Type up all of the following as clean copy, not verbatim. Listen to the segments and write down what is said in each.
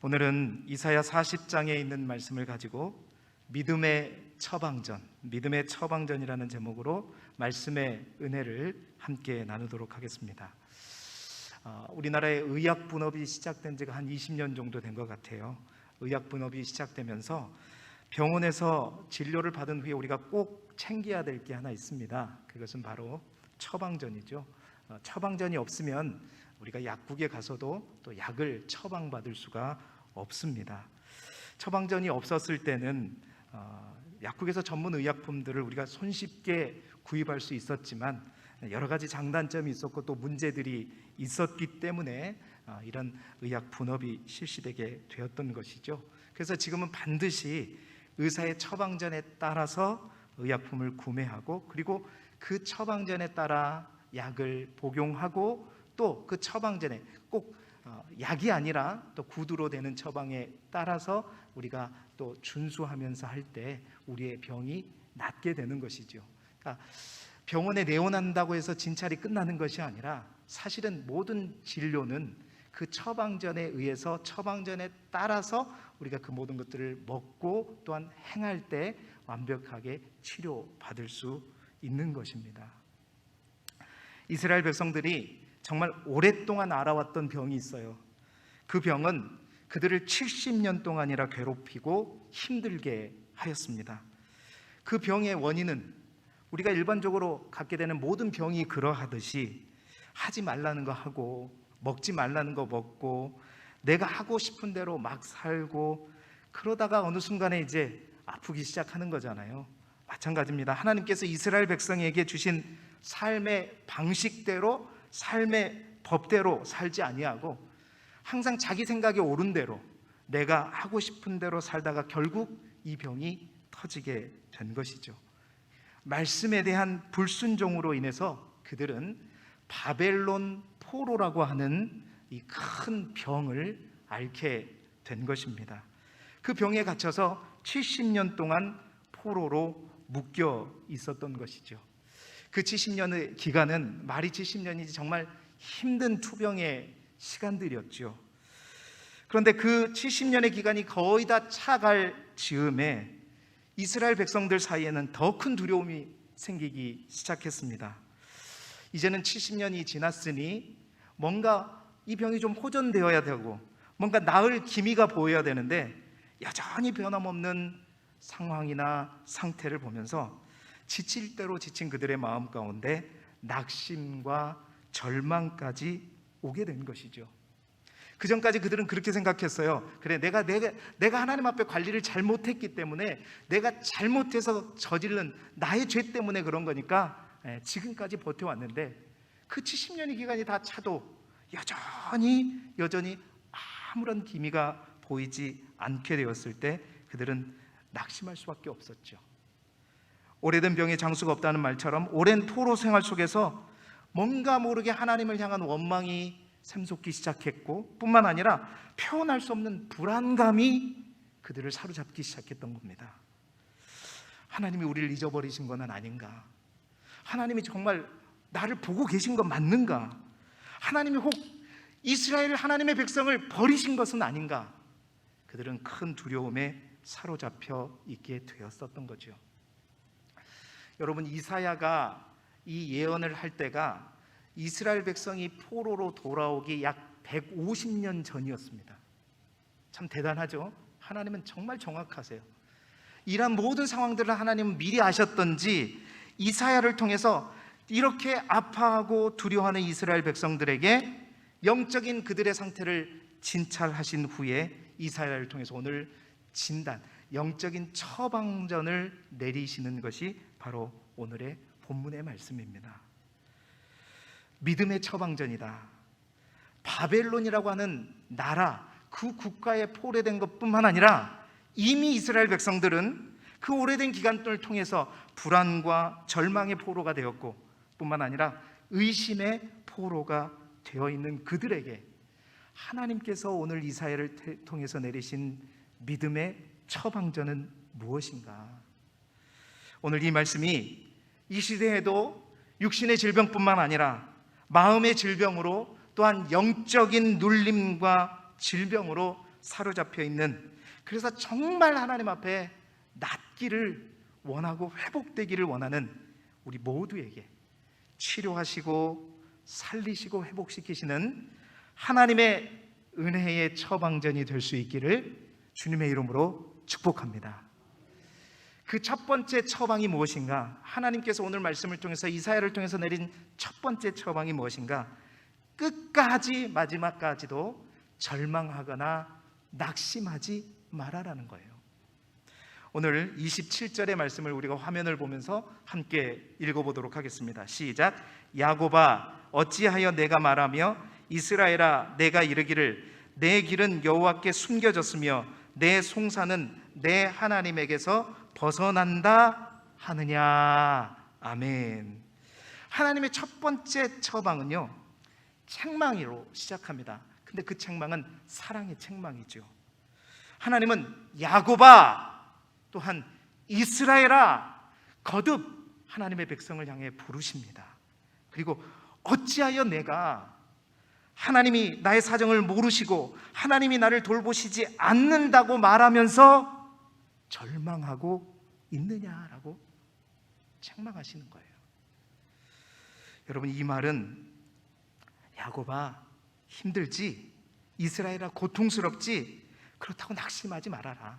오늘은 이사야 40장에 있는 말씀을 가지고 믿음의 처방전이라는 제목으로 말씀의 은혜를 함께 나누도록 하겠습니다. 우리나라의 의학 분업이 시작된 지가 한 20년 정도 된 것 같아요. 의학 분업이 시작되면서 병원에서 진료를 받은 후에 우리가 꼭 챙겨야 될 게 하나 있습니다. 그것은 바로 처방전이죠. 처방전이 없으면 우리가 약국에 가서도 또 약을 처방받을 수가 없습니다. 처방전이 없었을 때는 약국에서 전문 의약품들을 우리가 손쉽게 구입할 수 있었지만 여러 가지 장단점이 있었고 또 문제들이 있었기 때문에 이런 의학 분업이 실시되게 되었던 것이죠. 그래서 지금은 반드시 의사의 처방전에 따라서 의약품을 구매하고 그리고 그 처방전에 따라 약을 복용하고 또 그 처방전에 꼭 약이 아니라 또 구두로 되는 처방에 따라서 우리가 또 준수하면서 할 때 우리의 병이 낫게 되는 것이죠. 그러니까 병원에 내원한다고 해서 진찰이 끝나는 것이 아니라 사실은 모든 진료는 그 처방전에 의해서 처방전에 따라서 우리가 그 모든 것들을 먹고 또한 행할 때 완벽하게 치료받을 수 있는 것입니다. 이스라엘 백성들이 정말 오랫동안 알아왔던 병이 있어요. 그 병은 그들을 70년 동안이나 괴롭히고 힘들게 하였습니다. 그 병의 원인은 우리가 일반적으로 갖게 되는 모든 병이 그러하듯이 하지 말라는 거 하고 먹지 말라는 거 먹고 내가 하고 싶은 대로 막 살고 그러다가 어느 순간에 이제 아프기 시작하는 거잖아요. 마찬가지입니다. 하나님께서 이스라엘 백성에게 주신 삶의 방식대로 삶의 법대로 살지 아니하고 항상 자기 생각에 옳은 대로 내가 하고 싶은 대로 살다가 결국 이 병이 터지게 된 것이죠. 말씀에 대한 불순종으로 인해서 그들은 바벨론 포로라고 하는 이 큰 병을 앓게 된 것입니다. 그 병에 갇혀서 70년 동안 포로로 묶여 있었던 것이죠. 그 70년의 기간은 말이 70년이지 정말 힘든 투병의 시간들이었죠. 그런데 그 70년의 기간이 거의 다 차갈 즈음에 이스라엘 백성들 사이에는 더 큰 두려움이 생기기 시작했습니다. 이제는 70년이 지났으니 뭔가 이 병이 좀 호전되어야 되고 뭔가 나을 기미가 보여야 되는데 여전히 변함없는 상황이나 상태를 보면서 지칠 대로 지친 그들의 마음 가운데 낙심과 절망까지 오게 된 것이죠. 그 전까지 그들은 그렇게 생각했어요. 그래, 내가 하나님 앞에 관리를 잘못했기 때문에 내가 잘못해서 저지른 나의 죄 때문에 그런 거니까 지금까지 버텨왔는데 그 70년의 기간이 다 차도 여전히 아무런 기미가 보이지 않게 되었을 때 그들은 낙심할 수밖에 없었죠. 오래된 병에 장수가 없다는 말처럼 오랜 포로 생활 속에서 뭔가 모르게 하나님을 향한 원망이 샘솟기 시작했고 뿐만 아니라 표현할 수 없는 불안감이 그들을 사로잡기 시작했던 겁니다. 하나님이 우리를 잊어버리신 건 아닌가? 하나님이 정말 나를 보고 계신 건 맞는가? 하나님이 혹 이스라엘 하나님의 백성을 버리신 것은 아닌가? 그들은 큰 두려움에 사로잡혀 있게 되었었던 거죠. 여러분, 이사야가 이 예언을 할 때가 이스라엘 백성이 포로로 돌아오기 약 150년 전이었습니다. 참 대단하죠? 하나님은 정말 정확하세요. 이런 모든 상황들을 하나님은 미리 아셨던지 이사야를 통해서 이렇게 아파하고 두려워하는 이스라엘 백성들에게 영적인 그들의 상태를 진찰하신 후에 이사야를 통해서 오늘 진단, 영적인 처방전을 내리시는 것이 바로 오늘의 본문의 말씀입니다. 믿음의 처방전이다. 바벨론이라고 하는 나라, 그 국가에 포로된 것뿐만 아니라 이미 이스라엘 백성들은 그 오래된 기간을 통해서 불안과 절망의 포로가 되었고 뿐만 아니라 의심의 포로가 되어 있는 그들에게 하나님께서 오늘 이사야를 통해서 내리신 믿음의 처방전은 무엇인가? 오늘 이 말씀이 이 시대에도 육신의 질병뿐만 아니라 마음의 질병으로 또한 영적인 눌림과 질병으로 사로잡혀 있는, 그래서 정말 하나님 앞에 낫기를 원하고 회복되기를 원하는 우리 모두에게 치료하시고 살리시고 회복시키시는 하나님의 은혜의 처방전이 될 수 있기를 주님의 이름으로 축복합니다. 그 첫 번째 처방이 무엇인가? 하나님께서 오늘 말씀을 통해서 이사야를 통해서 내린 첫 번째 처방이 무엇인가? 끝까지 마지막까지도 절망하거나 낙심하지 말아라는 거예요. 오늘 27절의 말씀을 우리가 화면을 보면서 함께 읽어보도록 하겠습니다. 시작. 야곱아 어찌하여 내가 말하며 이스라엘아 내가 이르기를 내 길은 여호와께 숨겨졌으며 내 송사는 내 하나님에게서 벗어난다 하느냐. 아멘. 하나님의 첫 번째 처방은요, 책망으로 시작합니다. 근데 그 책망은 사랑의 책망이죠. 하나님은 야곱아, 또한 이스라엘아, 거듭 하나님의 백성을 향해 부르십니다. 그리고 어찌하여 내가, 하나님이 나의 사정을 모르시고 하나님이 나를 돌보시지 않는다고 말하면서 절망하고 있느냐라고 책망하시는 거예요. 여러분, 이 말은 야곱아 힘들지, 이스라엘아 고통스럽지, 그렇다고 낙심하지 말아라,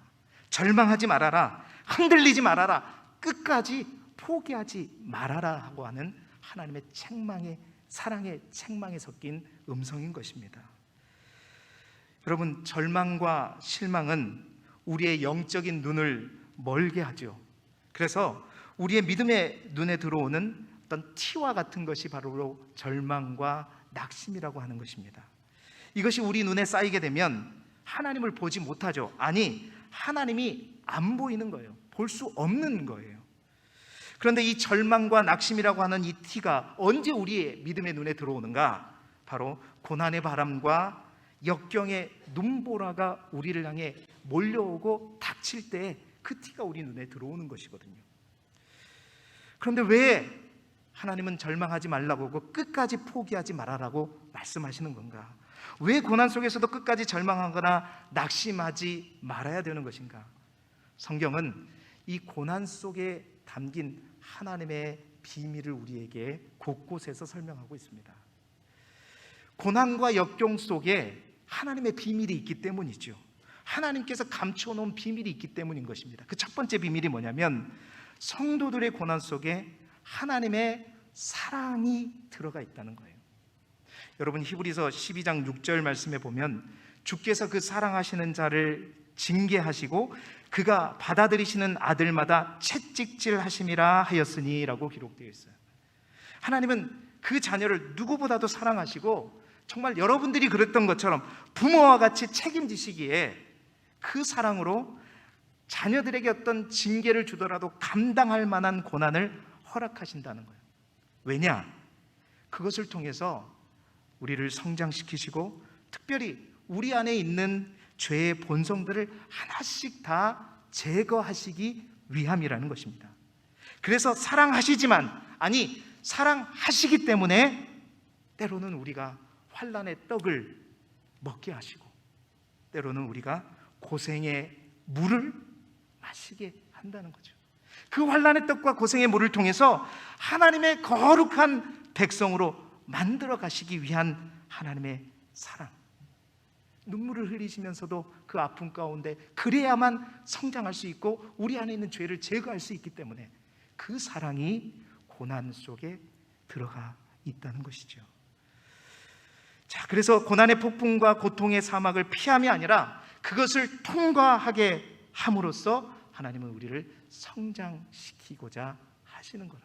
절망하지 말아라, 흔들리지 말아라, 끝까지 포기하지 말아라 하고 하는 하나님의 책망의, 사랑의 책망에 섞인 음성인 것입니다. 여러분, 절망과 실망은 우리의 영적인 눈을 멀게 하죠. 그래서 우리의 믿음의 눈에 들어오는 어떤 티와 같은 것이 바로 절망과 낙심이라고 하는 것입니다. 이것이 우리 눈에 쌓이게 되면 하나님을 보지 못하죠. 아니, 하나님이 안 보이는 거예요. 볼 수 없는 거예요. 그런데 이 절망과 낙심이라고 하는 이 티가 언제 우리의 믿음의 눈에 들어오는가? 바로 고난의 바람과 역경의 눈보라가 우리를 향해 몰려오고 닥칠 때 그 티가 우리 눈에 들어오는 것이거든요. 그런데 왜 하나님은 절망하지 말라고 하고 끝까지 포기하지 말아라고 말씀하시는 건가? 왜 고난 속에서도 끝까지 절망하거나 낙심하지 말아야 되는 것인가? 성경은 이 고난 속에 담긴 하나님의 비밀을 우리에게 곳곳에서 설명하고 있습니다. 고난과 역경 속에 하나님의 비밀이 있기 때문이죠. 하나님께서 감춰놓은 비밀이 있기 때문인 것입니다. 그 첫 번째 비밀이 뭐냐면 성도들의 고난 속에 하나님의 사랑이 들어가 있다는 거예요. 여러분, 히브리서 12장 6절 말씀에 보면 주께서 그 사랑하시는 자를 징계하시고 그가 받아들이시는 아들마다 채찍질하심이라 하였으니 라고 기록되어 있어요. 하나님은 그 자녀를 누구보다도 사랑하시고 정말 여러분들이 그랬던 것처럼 부모와 같이 책임지시기에 그 사랑으로 자녀들에게 어떤 징계를 주더라도 감당할 만한 고난을 허락하신다는 거예요. 왜냐? 그것을 통해서 우리를 성장시키시고 특별히 우리 안에 있는 죄의 본성들을 하나씩 다 제거하시기 위함이라는 것입니다. 그래서 사랑하시지만, 아니 사랑하시기 때문에 때로는 우리가 환난의 떡을 먹게 하시고 때로는 우리가 고생의 물을 마시게 한다는 거죠. 그 환난의 떡과 고생의 물을 통해서 하나님의 거룩한 백성으로 만들어 가시기 위한 하나님의 사랑, 눈물을 흘리시면서도 그 아픔 가운데 그래야만 성장할 수 있고 우리 안에 있는 죄를 제거할 수 있기 때문에 그 사랑이 고난 속에 들어가 있다는 것이죠. 자, 그래서 고난의 폭풍과 고통의 사막을 피함이 아니라 그것을 통과하게 함으로써 하나님은 우리를 성장시키고자 하시는 거라.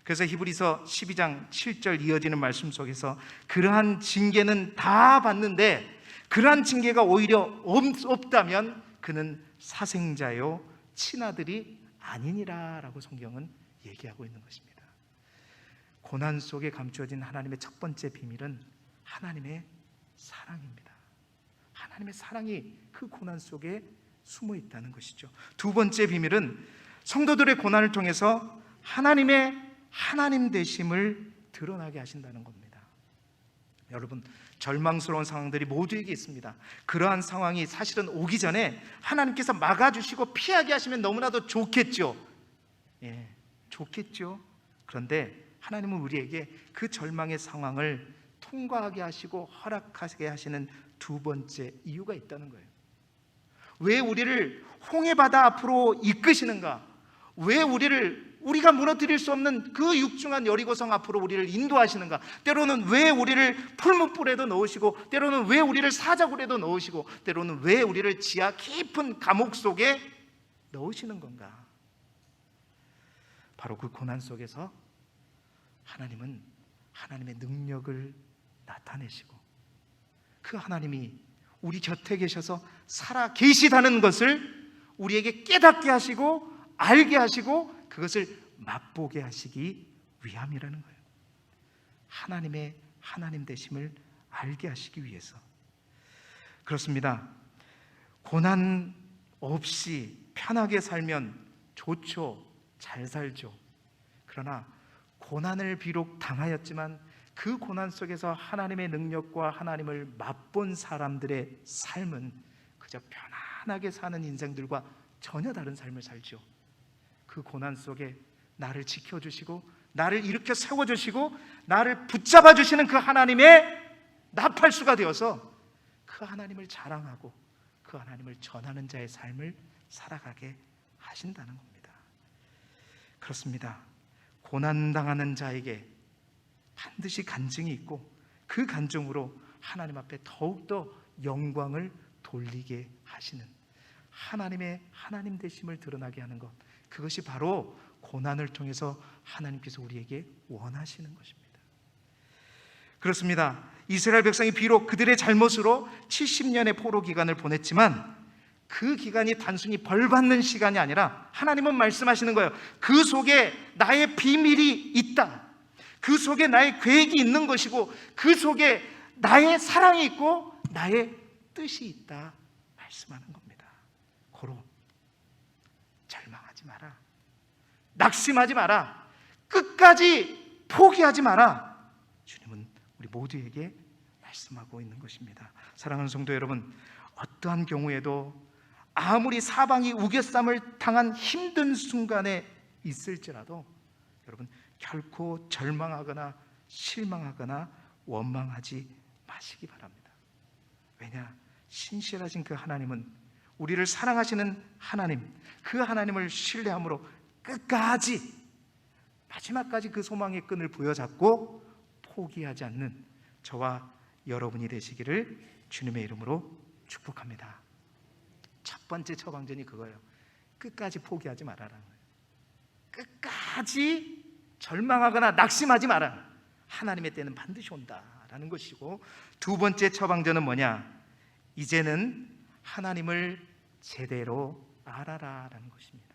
그래서 히브리서 12장 7절 이어지는 말씀 속에서 그러한 징계는 다 받는데 그러한 징계가 오히려 없다면 그는 사생자요 친아들이 아니니라 라고 성경은 얘기하고 있는 것입니다. 고난 속에 감추어진 하나님의 첫 번째 비밀은 하나님의 사랑입니다. 하나님의 사랑이 그 고난 속에 숨어 있다는 것이죠. 두 번째 비밀은 성도들의 고난을 통해서 하나님의 하나님 되심을 드러나게 하신다는 겁니다. 여러분, 절망스러운 상황들이 모두에게 있습니다. 그러한 상황이 사실은 오기 전에 하나님께서 막아주시고 피하게 하시면 너무나도 좋겠죠. 좋겠죠. 그런데 하나님은 우리에게 그 절망의 상황을 통과하게 하시고 허락하게 하시는 두 번째 이유가 있다는 거예요. 왜 우리를 홍해바다 앞으로 이끄시는가? 왜 우리가 무너뜨릴 수 없는 그 육중한 여리고성 앞으로 우리를 인도하시는가? 때로는 왜 우리를 풀무불에도 넣으시고, 때로는 왜 우리를 사자굴에도 넣으시고, 때로는 왜 우리를 지하 깊은 감옥 속에 넣으시는 건가? 바로 그 고난 속에서 하나님은 하나님의 능력을 나타내시고, 그 하나님이 우리 곁에 계셔서 살아 계시다는 것을 우리에게 깨닫게 하시고 알게 하시고 그것을 맛보게 하시기 위함이라는 거예요. 하나님의 하나님 되심을 알게 하시기 위해서. 그렇습니다. 고난 없이 편하게 살면 좋죠. 잘 살죠. 그러나 고난을 비록 당하였지만 그 고난 속에서 하나님의 능력과 하나님을 맛본 사람들의 삶은 그저 편안하게 사는 인생들과 전혀 다른 삶을 살죠. 그 고난 속에 나를 지켜주시고 나를 일으켜 세워주시고 나를 붙잡아 주시는 그 하나님의 나팔수가 되어서 그 하나님을 자랑하고 그 하나님을 전하는 자의 삶을 살아가게 하신다는 겁니다. 그렇습니다. 고난당하는 자에게 반드시 간증이 있고 그 간증으로 하나님 앞에 더욱더 영광을 돌리게 하시는 하나님의 하나님 되심을 드러나게 하는 것, 그것이 바로 고난을 통해서 하나님께서 우리에게 원하시는 것입니다. 그렇습니다. 이스라엘 백성이 비록 그들의 잘못으로 70년의 포로 기간을 보냈지만 그 기간이 단순히 벌받는 시간이 아니라 하나님은 말씀하시는 거예요. 그 속에 나의 비밀이 있다. 그 속에 나의 계획이 있는 것이고 그 속에 나의 사랑이 있고 나의 뜻이 있다 말씀하는 겁니다. 고로 절망하지 마라. 낙심하지 마라. 끝까지 포기하지 마라. 주님은 우리 모두에게 말씀하고 있는 것입니다. 사랑하는 성도 여러분, 어떠한 경우에도 아무리 사방이 우겨쌈을 당한 힘든 순간에 있을지라도 여러분 결코 절망하거나 실망하거나 원망하지 마시기 바랍니다. 왜냐? 신실하신 그 하나님은 우리를 사랑하시는 하나님, 그 하나님을 신뢰함으로 끝까지 마지막까지 그 소망의 끈을 부여잡고 포기하지 않는 저와 여러분이 되시기를 주님의 이름으로 축복합니다. 첫 번째 처방전이 그거예요. 끝까지 포기하지 말아라는 거예요. 끝까지 절망하거나 낙심하지 마라. 하나님의 때는 반드시 온다라는 것이고, 두 번째 처방전은 뭐냐? 이제는 하나님을 제대로 알아라라는 것입니다.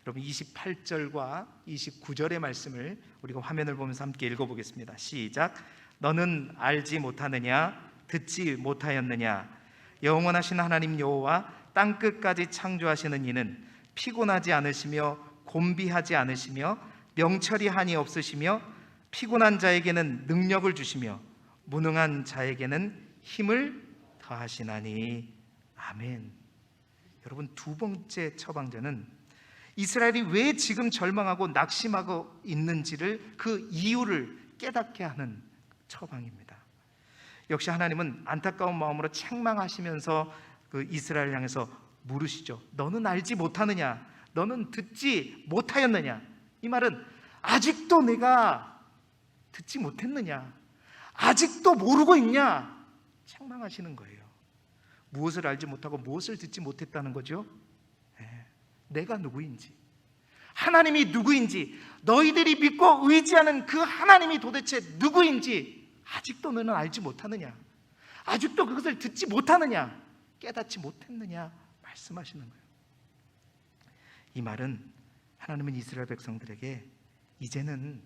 여러분 28절과 29절의 말씀을 우리가 화면을 보면서 함께 읽어보겠습니다. 시작. 너는 알지 못하느냐? 듣지 못하였느냐? 영원하신 하나님 여호와 땅끝까지 창조하시는 이는 피곤하지 않으시며 곤비하지 않으시며 명철이 한이 없으시며 피곤한 자에게는 능력을 주시며 무능한 자에게는 힘을 더하시나니. 아멘. 여러분 두 번째 처방전은 이스라엘이 왜 지금 절망하고 낙심하고 있는지를 그 이유를 깨닫게 하는 처방입니다. 역시 하나님은 안타까운 마음으로 책망하시면서 그 이스라엘 향해서 물으시죠. 너는 알지 못하느냐? 너는 듣지 못하였느냐? 이 말은 아직도 내가 듣지 못했느냐? 아직도 모르고 있냐? 책망하시는 거예요. 무엇을 알지 못하고 무엇을 듣지 못했다는 거죠? 내가 누구인지, 하나님이 누구인지, 너희들이 믿고 의지하는 그 하나님이 도대체 누구인지 아직도 너는 알지 못하느냐? 아직도 그것을 듣지 못하느냐? 깨닫지 못했느냐? 말씀하시는 거예요. 이 말은 하나님은 이스라엘 백성들에게 이제는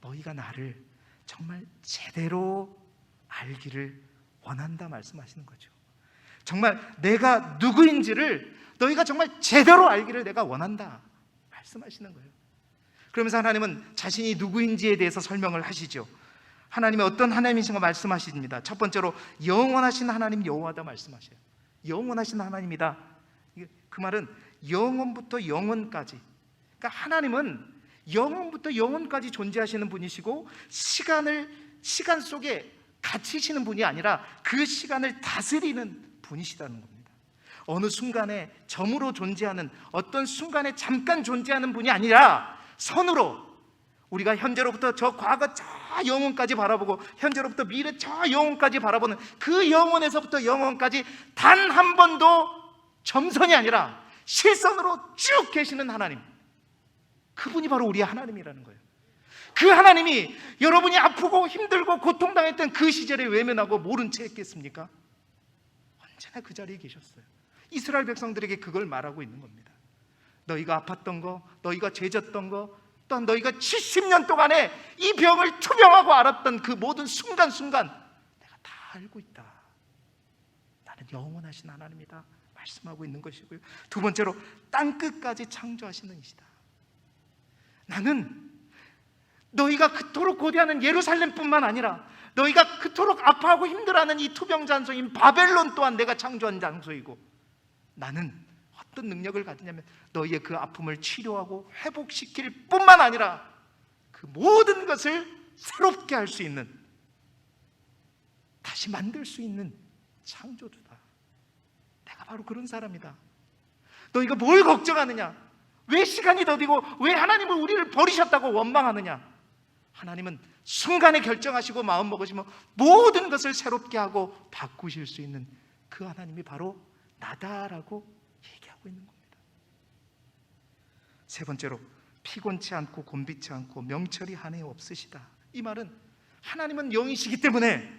너희가 나를 정말 제대로 알기를 원한다 말씀하시는 거죠. 정말 내가 누구인지를 너희가 정말 제대로 알기를 내가 원한다 말씀하시는 거예요. 그러면서 하나님은 자신이 누구인지에 대해서 설명을 하시죠. 하나님이 어떤 하나님이신가 말씀하십니다. 첫 번째로 영원하신 하나님 여호와다 말씀하셔요. 영원하신 하나님이다. 그 말은 영원부터 영원까지, 그러니까 하나님은 영원부터 영원까지 존재하시는 분이시고 시간 속에 갇히시는 분이 아니라 그 시간을 다스리는 분이시다는 겁니다. 어느 순간에 점으로 존재하는, 어떤 순간에 잠깐 존재하는 분이 아니라 선으로, 우리가 현재로부터 저 과거 저 영혼까지 바라보고 현재로부터 미래 저 영혼까지 바라보는 그 영혼에서부터 영혼까지 단 한 번도 점선이 아니라 실선으로 쭉 계시는 하나님, 그분이 바로 우리의 하나님이라는 거예요. 그 하나님이 여러분이 아프고 힘들고 고통당했던 그 시절에 외면하고 모른 채 했겠습니까? 언제나 그 자리에 계셨어요. 이스라엘 백성들에게 그걸 말하고 있는 겁니다. 너희가 아팠던 거, 너희가 죄졌던 거, 또한 너희가 70년 동안에 이 병을 투병하고 알았던 그 모든 순간순간 내가 다 알고 있다. 나는 영원하신 하나님이다 말씀하고 있는 것이고요. 두 번째로 땅끝까지 창조하시는 이시다. 나는 너희가 그토록 고대하는 예루살렘뿐만 아니라 너희가 그토록 아파하고 힘들어하는 이 투병장소인 바벨론 또한 내가 창조한 장소이고, 나는 어떤 능력을 가지냐면 너희의 그 아픔을 치료하고 회복시킬 뿐만 아니라 그 모든 것을 새롭게 할 수 있는, 다시 만들 수 있는 창조주다. 내가 바로 그런 사람이다. 너희가 뭘 걱정하느냐? 왜 시간이 더디고 왜 하나님은 우리를 버리셨다고 원망하느냐? 하나님은 순간에 결정하시고 마음먹으시면 모든 것을 새롭게 하고 바꾸실 수 있는 그 하나님이 바로 나다라고 얘기하고 있는 겁니다. 세 번째로 피곤치 않고 곤비치 않고 명철이 한 해 없으시다. 이 말은 하나님은 영이시기 때문에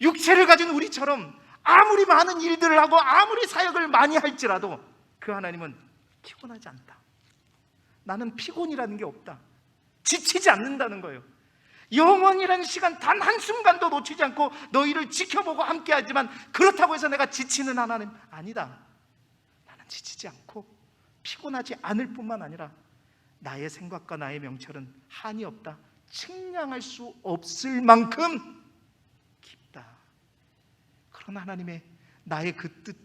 육체를 가진 우리처럼 아무리 많은 일들을 하고 아무리 사역을 많이 할지라도 그 하나님은 피곤하지 않다. 나는 피곤이라는 게 없다. 지치지 않는다는 거예요. 영원이라는 시간 단 한순간도 놓치지 않고 너희를 지켜보고 함께하지만 그렇다고 해서 내가 지치는 하나님 아니다. 나는 지치지 않고 피곤하지 않을 뿐만 아니라 나의 생각과 나의 명철은 한이 없다. 측량할 수 없을 만큼 깊다. 그런 하나님의 나의 그 뜻,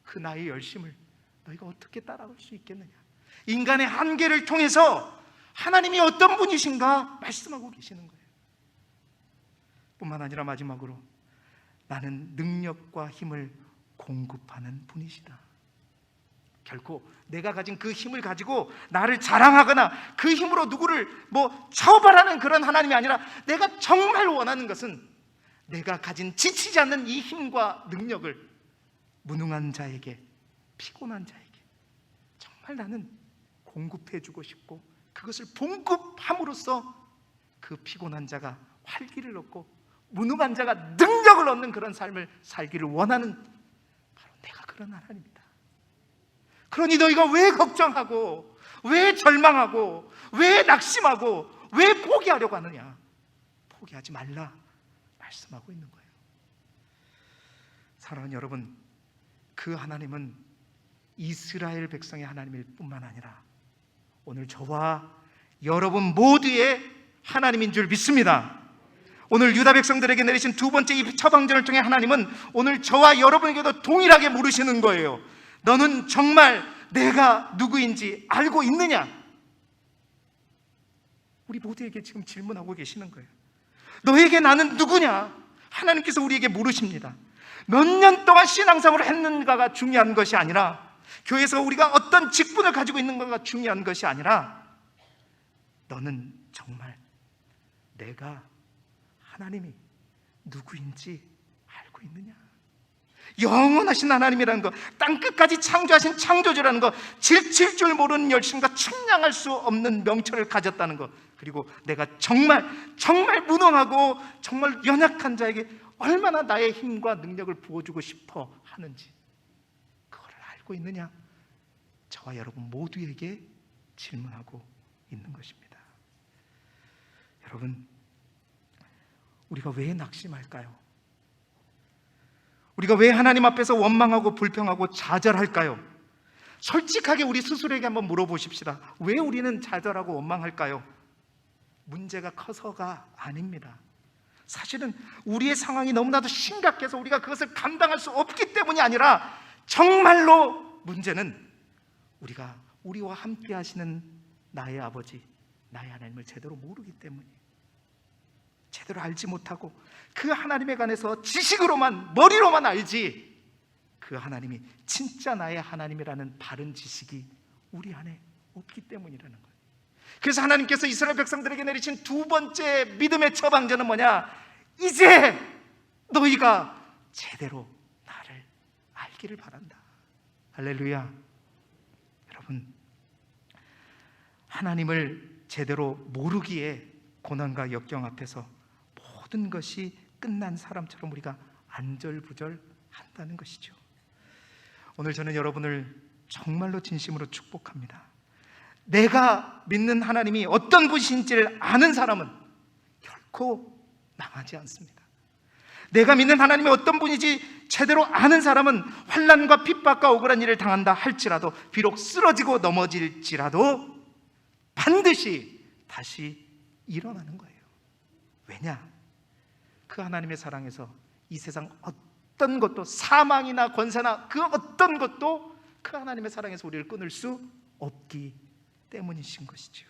그 나의 열심을 너희가 어떻게 따라올 수 있겠느냐? 인간의 한계를 통해서 하나님이 어떤 분이신가 말씀하고 계시는 거예요. 뿐만 아니라 마지막으로 나는 능력과 힘을 공급하는 분이시다. 결코 내가 가진 그 힘을 가지고 나를 자랑하거나 그 힘으로 누구를 처벌하는 그런 하나님이 아니라 내가 정말 원하는 것은 내가 가진 지치지 않는 이 힘과 능력을 무능한 자에게, 피곤한 자에게 정말 나는 공급해주고 싶고, 그것을 봉급함으로써 그 피곤한 자가 활기를 얻고 무능한 자가 능력을 얻는 그런 삶을 살기를 원하는 바로 내가 그런 하나님이다. 그러니 너희가 왜 걱정하고 왜 절망하고 왜 낙심하고 왜 포기하려고 하느냐? 포기하지 말라 말씀하고 있는 거예요. 사랑하는 여러분, 그 하나님은 이스라엘 백성의 하나님일 뿐만 아니라 오늘 저와 여러분 모두의 하나님인 줄 믿습니다. 오늘 유다 백성들에게 내리신 두 번째 이 처방전을 통해 하나님은 오늘 저와 여러분에게도 동일하게 물으시는 거예요. 너는 정말 내가 누구인지 알고 있느냐? 우리 모두에게 지금 질문하고 계시는 거예요. 너에게 나는 누구냐? 하나님께서 우리에게 물으십니다. 몇 년 동안 신앙생활을 했는가가 중요한 것이 아니라, 교회에서 우리가 어떤 직분을 가지고 있는가가 중요한 것이 아니라, 너는 정말 내가 하나님이 누구인지 알고 있느냐? 영원하신 하나님이라는 것, 땅끝까지 창조하신 창조주라는 것, 질칠 줄 모르는 열심과 측량할 수 없는 명철을 가졌다는 것, 그리고 내가 정말 무능하고 정말 연약한 자에게 얼마나 나의 힘과 능력을 부어주고 싶어 하는지 그걸 알고 있느냐? 저와 여러분 모두에게 질문하고 있는 것입니다. 여러분, 우리가 왜 낙심할까요? 우리가 왜 하나님 앞에서 원망하고 불평하고 좌절할까요? 솔직하게 우리 스스로에게 한번 물어보십시다. 왜 우리는 좌절하고 원망할까요? 문제가 커서가 아닙니다. 사실은 우리의 상황이 너무나도 심각해서 우리가 그것을 감당할 수 없기 때문이 아니라 정말로 문제는 우리가 우리와 함께 하시는 나의 아버지, 나의 하나님을 제대로 모르기 때문이에요. 제대로 알지 못하고 그 하나님에 관해서 지식으로만, 머리로만 알지 그 하나님이 진짜 나의 하나님이라는 바른 지식이 우리 안에 없기 때문이라는 거예요. 그래서 하나님께서 이스라엘 백성들에게 내리신 두 번째 믿음의 처방전은 뭐냐? 이제 너희가 제대로 나를 알기를 바란다. 할렐루야. 여러분, 하나님을 제대로 모르기에 고난과 역경 앞에서 모든 것이 끝난 사람처럼 우리가 안절부절한다는 것이죠. 오늘 저는 여러분을 정말로 진심으로 축복합니다. 내가 믿는 하나님이 어떤 분이신지를 아는 사람은 결코 망하지 않습니다. 내가 믿는 하나님이 어떤 분인지 제대로 아는 사람은 환난과 핍박과 억울한 일을 당한다 할지라도, 비록 쓰러지고 넘어질지라도 반드시 다시 일어나는 거예요. 왜냐? 그 하나님의 사랑에서 이 세상 어떤 것도, 사망이나 권세나 그 어떤 것도 그 하나님의 사랑에서 우리를 끊을 수 없기 때문이신 것이지요.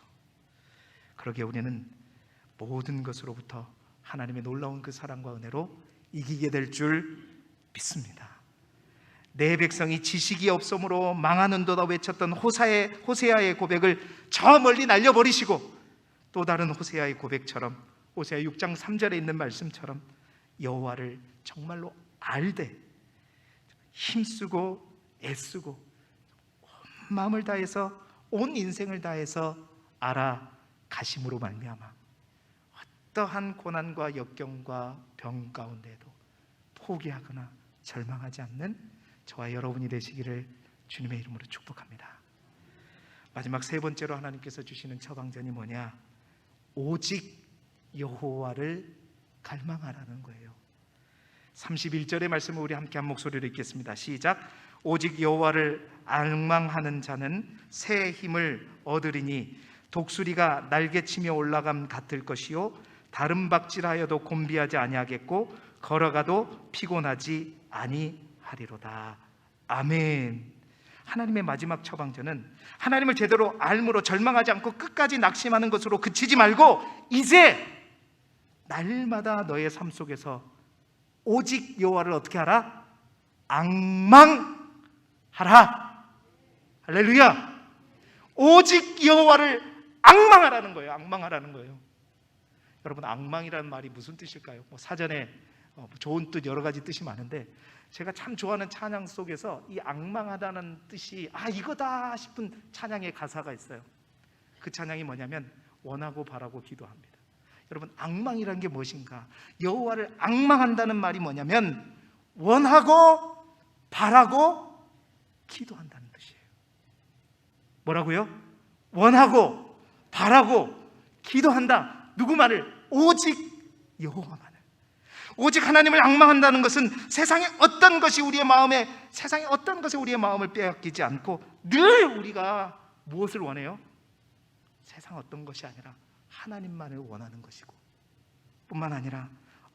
그러기에 우리는 모든 것으로부터 하나님의 놀라운 그 사랑과 은혜로 이기게 될 줄 믿습니다. 내 백성이 지식이 없으므로 망하는도다 외쳤던 호세아의 고백을 저 멀리 날려버리시고, 또 다른 호세아의 고백처럼, 호세아 6장 3절에 있는 말씀처럼 여호와를 정말로 알되 힘쓰고 애쓰고 온 마음을 다해서, 온 인생을 다해서 알아가심으로 말미암아 어떠한 고난과 역경과 병 가운데도 포기하거나 절망하지 않는 저와 여러분이 되시기를 주님의 이름으로 축복합니다. 마지막 세 번째로 하나님께서 주시는 처방전이 뭐냐? 오직 여호와를 갈망하라는 거예요. 31절의 말씀을 우리 함께 한 목소리로 읽겠습니다. 시작. 오직 여호와를 갈망하는 자는 새 힘을 얻으리니 독수리가 날개치며 올라감 같을 것이요 다른 박질하여도 곤비하지 아니하겠고 걸어가도 피곤하지 아니하리로다. 아멘. 하나님의 마지막 처방전은 하나님을 제대로 알므로 절망하지 않고 끝까지 낙심하는 것으로 그치지 말고 이제 날마다 너의 삶 속에서 오직 여호와를 어떻게 하라? 앙망하라. 할렐루야. 오직 여호와를 앙망하라는 거예요. 앙망하라는 거예요. 여러분, 앙망이라는 말이 무슨 뜻일까요? 사전에 좋은 뜻, 여러 가지 뜻이 많은데 제가 참 좋아하는 찬양 속에서 이 앙망하다는 뜻이 이거다 싶은 찬양의 가사가 있어요. 그 찬양이 뭐냐면 원하고 바라고 기도합니다. 여러분, 앙망이라는 게 무엇인가? 여호와를 앙망한다는 말이 뭐냐면 원하고 바라고 기도한다는 뜻이에요. 뭐라고요? 원하고 바라고 기도한다. 누구만을? 오직 여호와만을. 오직 하나님을 앙망한다는 것은 세상의 어떤 것이 우리의 마음에, 세상의 어떤 것에 우리의 마음을 빼앗기지 않고 늘 우리가 무엇을 원해요? 세상 어떤 것이 아니라 하나님만을 원하는 것이고, 뿐만 아니라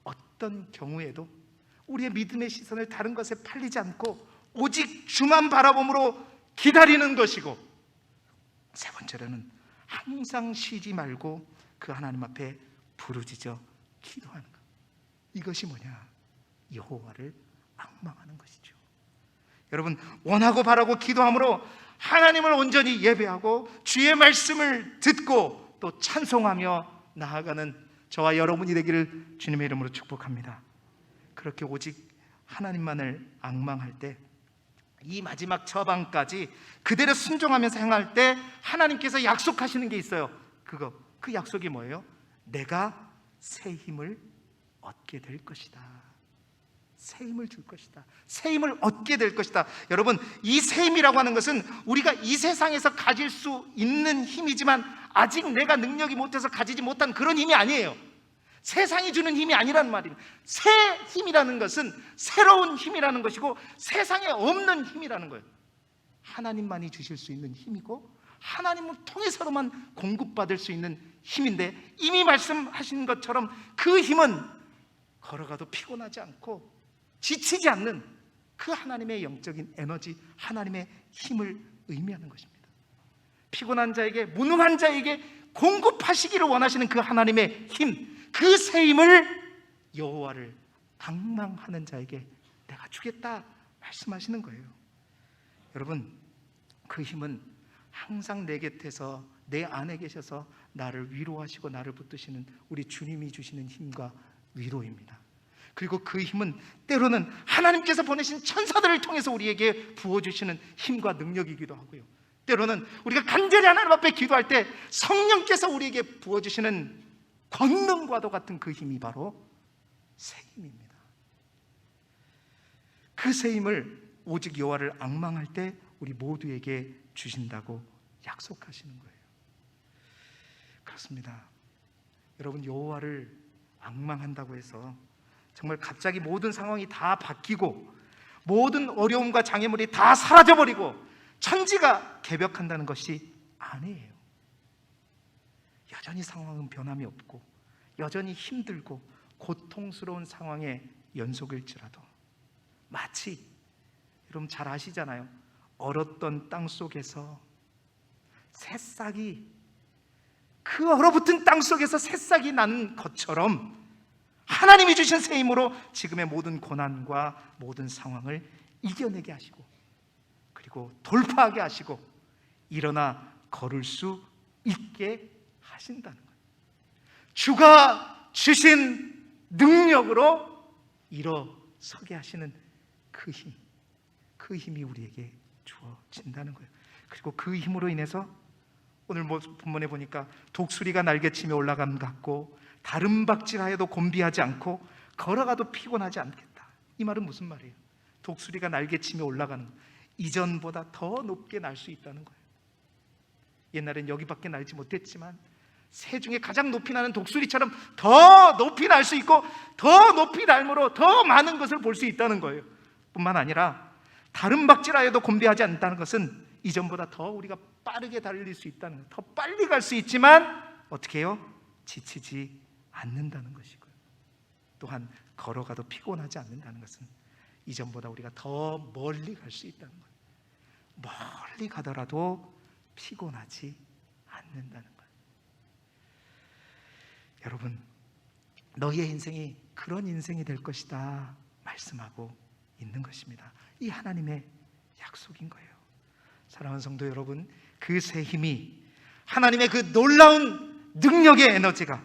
어떤 경우에도 우리의 믿음의 시선을 다른 것에 팔리지 않고 오직 주만 바라봄으로 기다리는 것이고, 세 번째로는 항상 쉬지 말고 그 하나님 앞에 부르짖어 기도하는 것. 이것이 뭐냐? 여호와를 앙망하는 것이죠. 여러분, 원하고 바라고 기도함으로 하나님을 온전히 예배하고 주의 말씀을 듣고 또 찬송하며 나아가는 저와 여러분이 되기를 주님의 이름으로 축복합니다. 그렇게 오직 하나님만을 앙망할 때, 이 마지막 처방까지 그대로 순종하면서 행할 때 하나님께서 약속하시는 게 있어요. 그 약속이 뭐예요? 내가 새 힘을 얻게 될 것이다. 새 힘을 줄 것이다. 새 힘을 얻게 될 것이다. 여러분, 이 새 힘이라고 하는 것은 우리가 이 세상에서 가질 수 있는 힘이지만 아직 내가 능력이 못해서 가지지 못한 그런 힘이 아니에요. 세상이 주는 힘이 아니란 말입니다. 새 힘이라는 것은 새로운 힘이라는 것이고 세상에 없는 힘이라는 거예요. 하나님만이 주실 수 있는 힘이고 하나님을 통해서로만 공급받을 수 있는 힘인데, 이미 말씀하신 것처럼 그 힘은 걸어가도 피곤하지 않고 지치지 않는 그 하나님의 영적인 에너지, 하나님의 힘을 의미하는 것입니다. 피곤한 자에게, 무능한 자에게 공급하시기를 원하시는 그 하나님의 힘, 그 새 힘을 여호와를 앙망하는 자에게 내가 주겠다 말씀하시는 거예요. 여러분, 그 힘은 항상 내 곁에서, 내 안에 계셔서 나를 위로하시고 나를 붙드시는 우리 주님이 주시는 힘과 위로입니다. 그리고 그 힘은 때로는 하나님께서 보내신 천사들을 통해서 우리에게 부어주시는 힘과 능력이기도 하고요, 때로는 우리가 간절히 하나님 앞에 기도할 때 성령께서 우리에게 부어주시는 권능과도 같은 그 힘이 바로 새 힘입니다. 그 새 힘을 오직 여호와를 앙망할 때 우리 모두에게 주신다고 약속하시는 거예요. 그렇습니다. 여러분, 여호와를 앙망한다고 해서 정말 갑자기 모든 상황이 다 바뀌고 모든 어려움과 장애물이 다 사라져버리고 천지가 개벽한다는 것이 아니에요. 여전히 상황은 변함이 없고 여전히 힘들고 고통스러운 상황의 연속일지라도 마치, 여러분 잘 아시잖아요, 얼었던 땅 속에서 새싹이, 그 얼어붙은 땅 속에서 새싹이 나는 것처럼 하나님이 주신 새 힘으로 지금의 모든 고난과 모든 상황을 이겨내게 하시고 그리고 돌파하게 하시고 일어나 걸을 수 있게 하신다는 거예요. 주가 주신 능력으로 일어서게 하시는 그 힘, 그 힘이 우리에게 주어진다는 거예요. 그리고 그 힘으로 인해서 오늘 본문에 보니까 독수리가 날개치며 올라감 같고 다름박질하여도 곤비하지 않고 걸어가도 피곤하지 않겠다. 이 말은 무슨 말이에요? 독수리가 날개치며 올라가는 거, 이전보다 더 높게 날 수 있다는 거예요. 옛날엔 여기밖에 날지 못했지만 새 중에 가장 높이 나는 독수리처럼 더 높이 날 수 있고 더 높이 날므로 더 많은 것을 볼 수 있다는 거예요. 뿐만 아니라 다름박질하여도 곤비하지 않다는 것은 이전보다 더 우리가 빠르게 달릴 수 있다는 거예요. 더 빨리 갈 수 있지만 어떻게 해요? 지치지 않는다는 것이고요. 또한 걸어가도 피곤하지 않는다는 것은 이전보다 우리가 더 멀리 갈 수 있다는 거예요. 멀리 가더라도 피곤하지 않는다는 거예요. 여러분, 너희의 인생이 그런 인생이 될 것이다 말씀하고 있는 것입니다. 이 하나님의 약속인 거예요. 사랑하는 성도 여러분, 그 새 힘이, 하나님의 그 놀라운 능력의 에너지가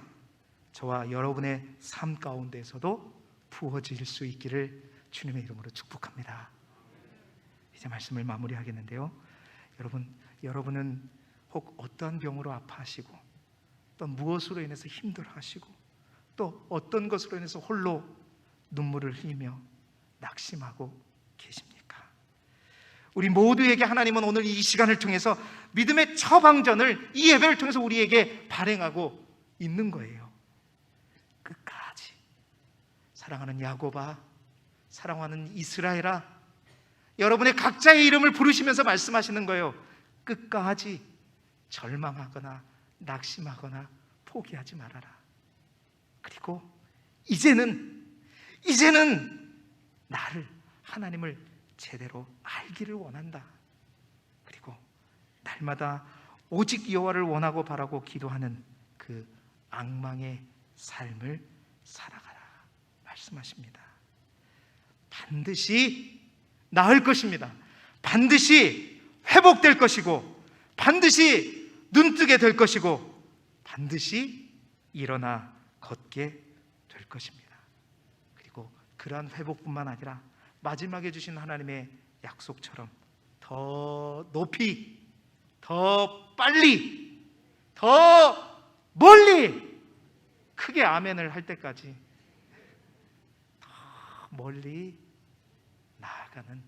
저와 여러분의 삶 가운데에서도 부어질 수 있기를 주님의 이름으로 축복합니다. 이제 말씀을 마무리하겠는데요, 여러분은 혹 어떤 병으로 아파하시고 또 무엇으로 인해서 힘들어하시고 또 어떤 것으로 인해서 홀로 눈물을 흘리며 낙심하고 계십니까? 우리 모두에게 하나님은 오늘 이 시간을 통해서 믿음의 처방전을, 이 예배를 통해서 우리에게 발행하고 있는 거예요. 끝까지 사랑하는 야곱아, 사랑하는 이스라엘아, 여러분의 각자의 이름을 부르시면서 말씀하시는 거예요. 끝까지 절망하거나 낙심하거나 포기하지 말아라. 그리고 이제는 나를, 하나님을 제대로 알기를 원한다. 그리고 날마다 오직 여호와를 원하고 바라고 기도하는 그 앙망의 삶을 살아가라 말씀하십니다. 반드시 나을 것입니다. 반드시 회복될 것이고 반드시 눈뜨게 될 것이고 반드시 일어나 걷게 될 것입니다. 그리고 그러한 회복뿐만 아니라 마지막에 주신 하나님의 약속처럼 더 높이, 더 빨리, 더 멀리, 크게 아멘을 할 때까지 더 멀리 나아가는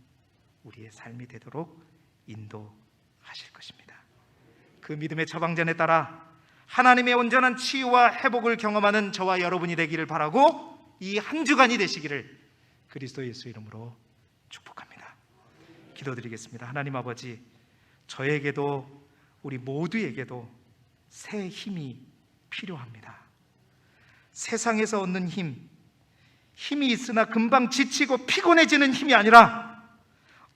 우리의 삶이 되도록 인도하실 것입니다. 그 믿음의 처방전에 따라 하나님의 온전한 치유와 회복을 경험하는 저와 여러분이 되기를 바라고 이 한 주간이 되시기를 그리스도 예수 이름으로 축복합니다. 기도드리겠습니다. 하나님 아버지, 저에게도 우리 모두에게도 새 힘이 필요합니다. 세상에서 얻는 힘, 힘이 있으나 금방 지치고 피곤해지는 힘이 아니라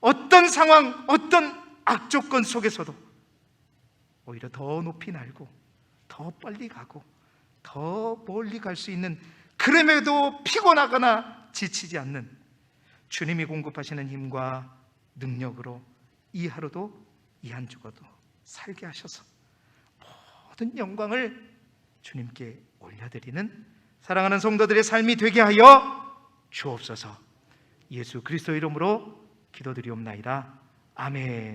어떤 상황, 어떤 악조건 속에서도 오히려 더 높이 날고 더 빨리 가고 더 멀리 갈 수 있는, 그럼에도 피곤하거나 지치지 않는 주님이 공급하시는 힘과 능력으로 이 하루도 이 한 주가도 살게 하셔서 모든 영광을 주님께 올려드리는 사랑하는 성도들의 삶이 되게 하여 주옵소서. 예수 그리스도 이름으로 기도드리옵나이다. 아멘.